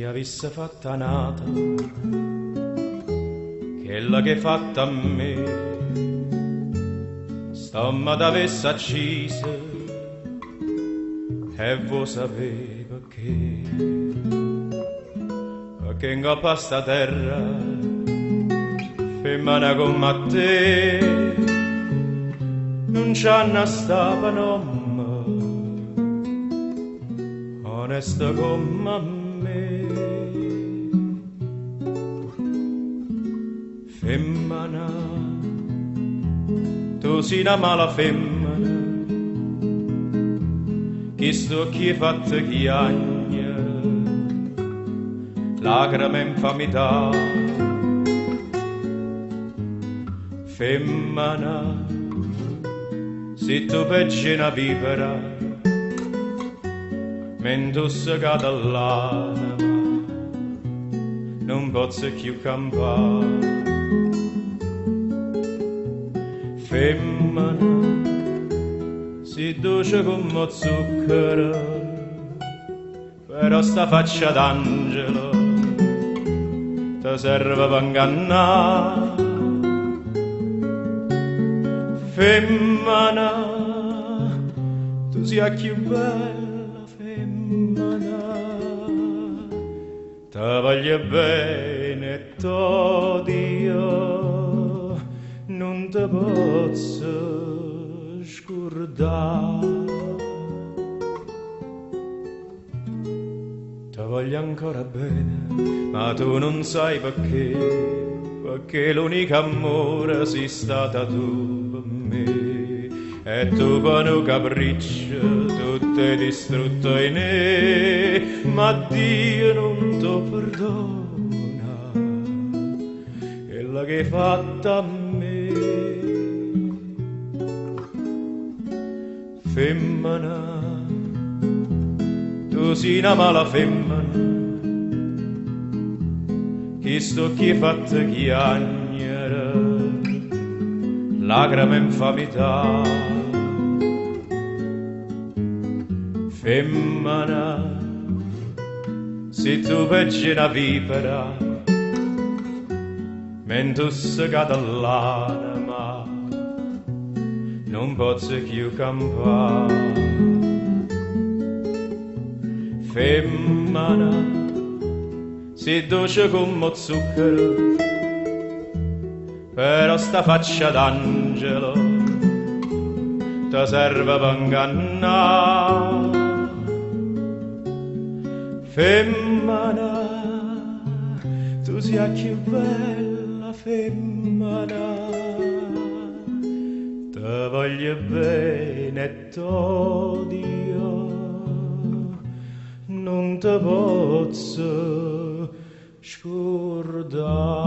avesse fatta nata quella che fatta a me, stamma d'avesse accisa e vuoi sapere perché in coppa a sta terra femmina come te non c'hanno sta panomma onesta come me. Femmina, tu sei una mala femmina, chi sto chi fatta chiagna, lacrime infamità. Femmina, se tu peggi una vipera, mentre si cade l'anima, non posso più campare. Femmina, si dolce come zucchero, però sta faccia d'angelo ti serve per ingannare. Femmina, tu sia più bella, femmina, ti voglio bene e t'odio, non ti posso scordare. Ti voglio ancora bene, ma tu non sai perché l'unico amore sei stata tu per me. E tu per un capriccio tutto è distrutto in me, ma Dio non ti perdona quella che hai fatto a me. Femmina, tu sei una mala femmina, chi sto chi fatta chiagnere, lacrime infamità. Femmina, se tu peggi una vipera, mentre si cade l'anima, non posso più campare. Femmina, si dolce come zucchero, però sta faccia d'angelo ti serve per ingannare. Femmina, tu sia più bella, femmina, ti voglio bene e t'odio, non te posso scordare.